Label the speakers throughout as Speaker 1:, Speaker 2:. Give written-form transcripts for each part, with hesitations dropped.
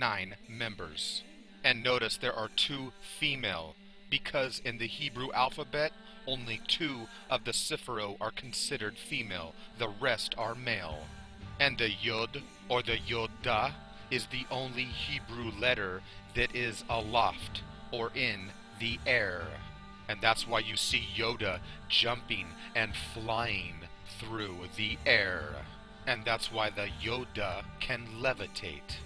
Speaker 1: 9 members. And notice there are 2 female, because in the Hebrew alphabet, only 2 of the Sifro are considered female, the rest are male. And the Yod, or the Yoda, is the only Hebrew letter that is aloft, or in the air. And that's why you see Yoda jumping and flying through the air. And that's why the Yoda can levitate.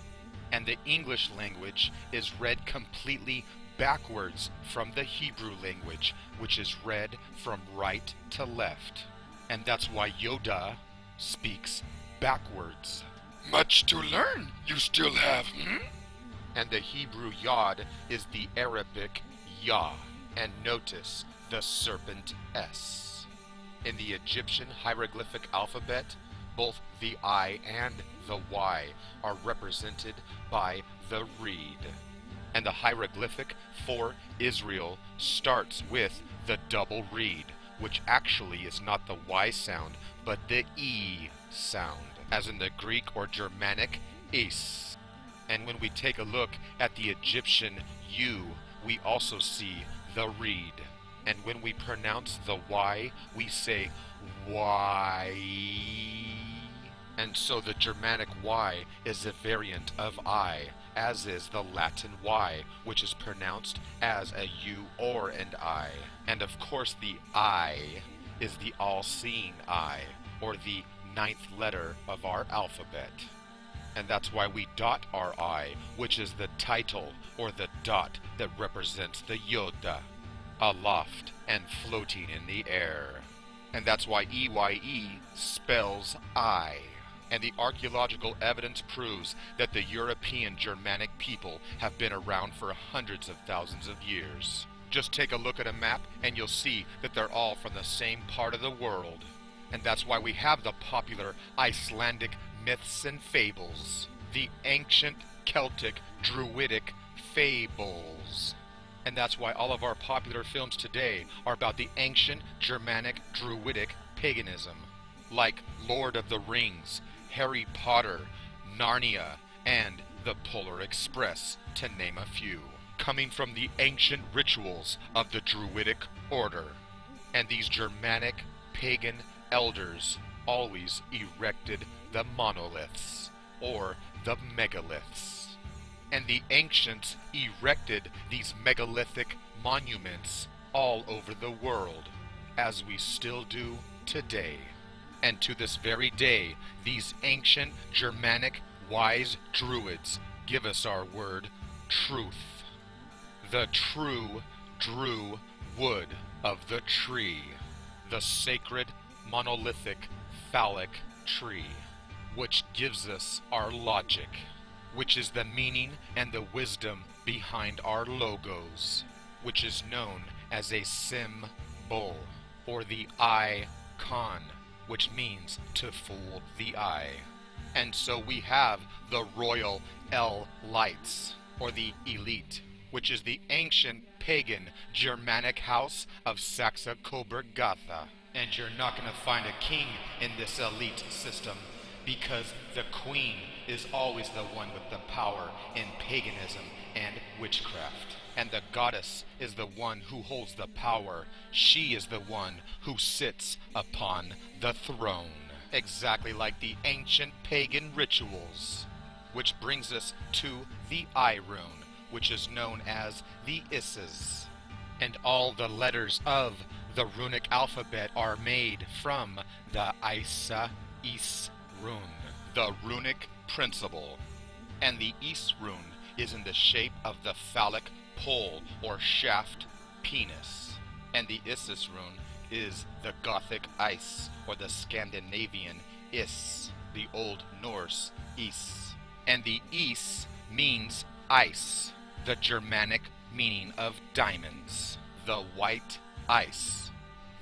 Speaker 1: And the English language is read completely backwards from the Hebrew language, which is read from right to left. And that's why Yoda speaks backwards.
Speaker 2: Much to learn you still have,
Speaker 1: And the Hebrew Yod is the Arabic Yah. And notice the serpent S. In the Egyptian hieroglyphic alphabet, both the I and the Y are represented by the reed. And the hieroglyphic for Israel starts with the double reed, which actually is not the Y sound, but the E sound, as in the Greek or Germanic is. And when we take a look at the Egyptian U, we also see the reed. And when we pronounce the Y, we say Y. And so the Germanic Y is a variant of I, as is the Latin Y, which is pronounced as a U or an I. And of course the I is the all-seeing I, or the 9th letter of our alphabet. And that's why we dot our I, which is the title, or the dot that represents the Yoda, aloft and floating in the air. And that's why EYE spells I. And the archaeological evidence proves that the European Germanic people have been around for hundreds of thousands of years. Just take a look at a map and you'll see that they're all from the same part of the world. And that's why we have the popular Icelandic myths and fables, the ancient Celtic Druidic fables. And that's why all of our popular films today are about the ancient Germanic Druidic paganism, like Lord of the Rings, Harry Potter, Narnia, and the Polar Express, to name a few, coming from the ancient rituals of the Druidic order. And these Germanic pagan elders always erected the monoliths, or the megaliths. And the ancients erected these megalithic monuments all over the world, as we still do today. And to this very day, these ancient Germanic wise druids give us our word, truth. The true Drew wood of the tree, the sacred monolithic phallic tree, which gives us our logic, which is the meaning and the wisdom behind our logos, which is known as a symbol, or the icon, which means to fool the eye. And so we have the royal L lights, or the elite, which is the ancient pagan Germanic house of Saxe-Coburg-Gotha. And you're not going to find a king in this elite system, because the queen is always the one with the power in paganism and witchcraft. And the goddess is the one who holds the power. She is the one who sits upon the throne. Exactly like the ancient pagan rituals. Which brings us to the I rune, which is known as the Isses. And all the letters of the runic alphabet are made from the Isa Is rune, the runic principle. And the Is rune is in the shape of the phallic pole or shaft penis. And the Isses rune is the Gothic Is, or the Scandinavian Is, the Old Norse Is. And the Is means ice, the Germanic meaning of diamonds, the white ice,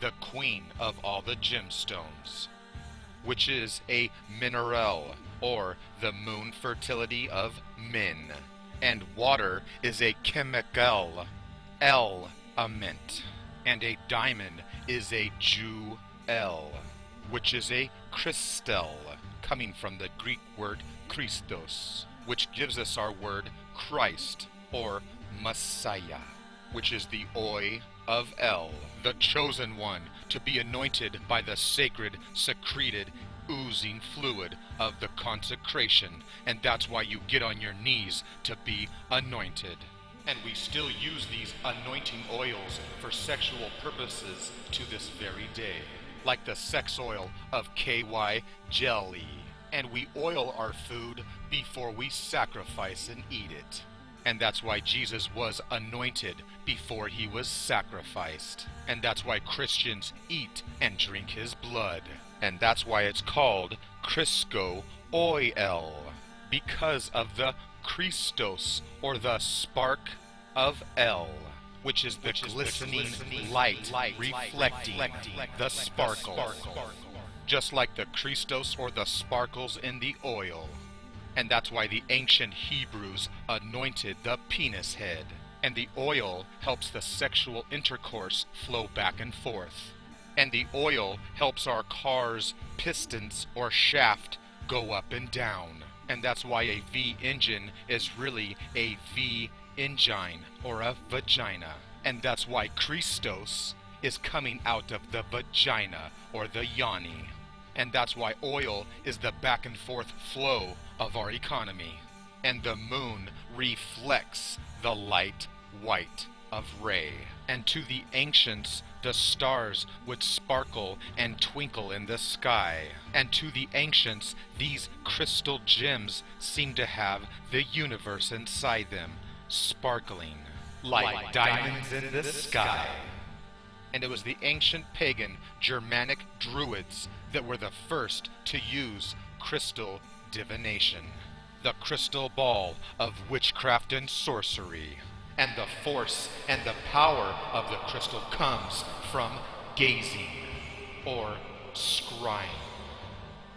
Speaker 1: the queen of all the gemstones, which is a mineral, or the moon fertility of men. And water is a chemical element. And a diamond is a jewel, which is a crystal, coming from the Greek word Christos, which gives us our word Christ, or Messiah, which is the Oi of El, the chosen one to be anointed by the sacred, secreted, oozing fluid of the consecration, and that's why you get on your knees to be anointed. And we still use these anointing oils for sexual purposes to this very day, like the sex oil of KY jelly. And we oil our food before we sacrifice and eat it. And that's why Jesus was anointed before he was sacrificed. And that's why Christians eat and drink his blood. And that's why it's called Crisco Oil, because of the Christos, or the spark of El, which is the glistening light reflecting the sparkle, just like the Christos or the sparkles in the oil. And that's why the ancient Hebrews anointed the penis head, and the oil helps the sexual intercourse flow back and forth. And the oil helps our car's pistons or shaft go up and down. And that's why a V engine is really a V engine, or a vagina. And that's why Christos is coming out of the vagina, or the yoni. And that's why oil is the back and forth flow of our economy. And the moon reflects the light white of Re. And to the ancients, the stars would sparkle and twinkle in the sky. And to the ancients, these crystal gems seem to have the universe inside them, sparkling like diamonds in the sky. And it was the ancient pagan Germanic druids that were the first to use crystal divination, the crystal ball of witchcraft and sorcery. And the force and the power of the crystal comes from gazing, or scrying.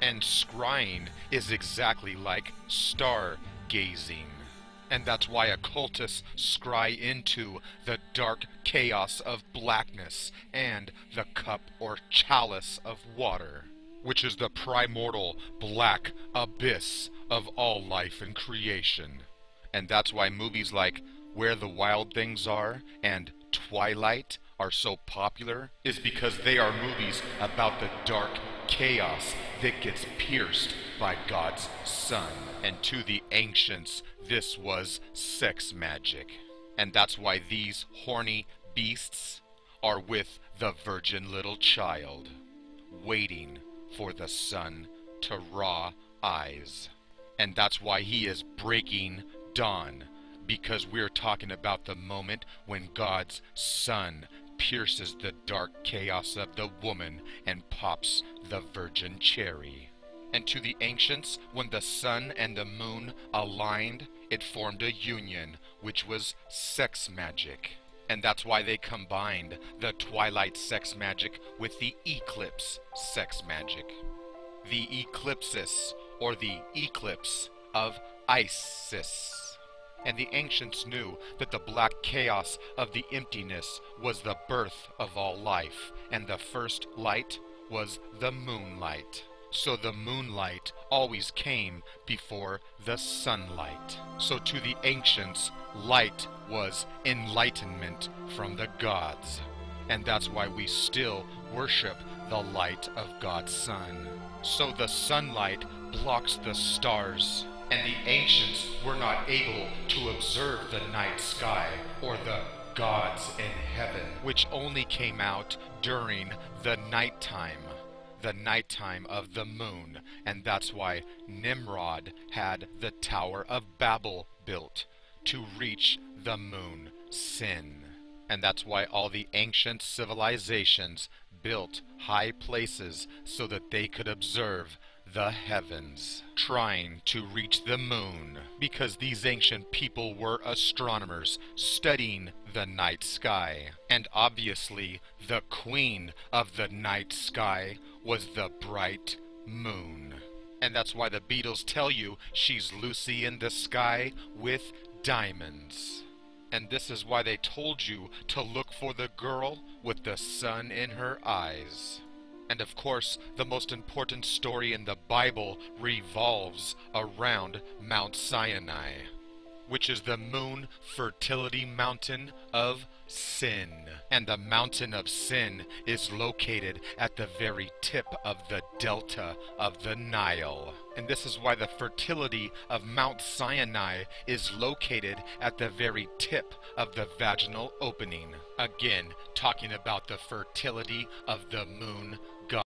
Speaker 1: And scrying is exactly like star-gazing. And that's why occultists scry into the dark chaos of blackness and the cup or chalice of water, which is the primordial black abyss of all life and creation. And that's why movies like Where the Wild Things Are and Twilight are so popular, is because they are movies about the dark chaos that gets pierced by God's Son. And to the ancients, this was sex magic. And that's why these horny beasts are with the virgin little child, waiting for the sun to raw eyes. And that's why he is breaking dawn, because we're talking about the moment when God's Son pierces the dark chaos of the woman and pops the virgin cherry. And to the ancients, when the sun and the moon aligned, it formed a union, which was sex magic. And that's why they combined the twilight sex magic with the eclipse sex magic. The eclipsis, or the eclipse of Isis. And the ancients knew that the black chaos of the emptiness was the birth of all life, and the first light was the moonlight. So the moonlight always came before the sunlight. So to the ancients, light was enlightenment from the gods. And that's why we still worship the light of God's Son. So the sunlight blocks the stars, and the ancients were not able to observe the night sky or the gods in heaven, which only came out during the nighttime of the moon. And that's why Nimrod had the Tower of Babel built, to reach the moon sin. And that's why all the ancient civilizations built high places so that they could observe the heavens, trying to reach the moon, because these ancient people were astronomers studying the night sky. And obviously the queen of the night sky was the bright moon. And that's why the Beatles tell you she's Lucy in the sky with diamonds. And this is why they told you to look for the girl with the sun in her eyes. And of course, the most important story in the Bible revolves around Mount Sinai, which is the moon fertility mountain of sin. And the mountain of sin is located at the very tip of the delta of the Nile. And this is why the fertility of Mount Sinai is located at the very tip of the vaginal opening. Again, talking about the fertility of the moon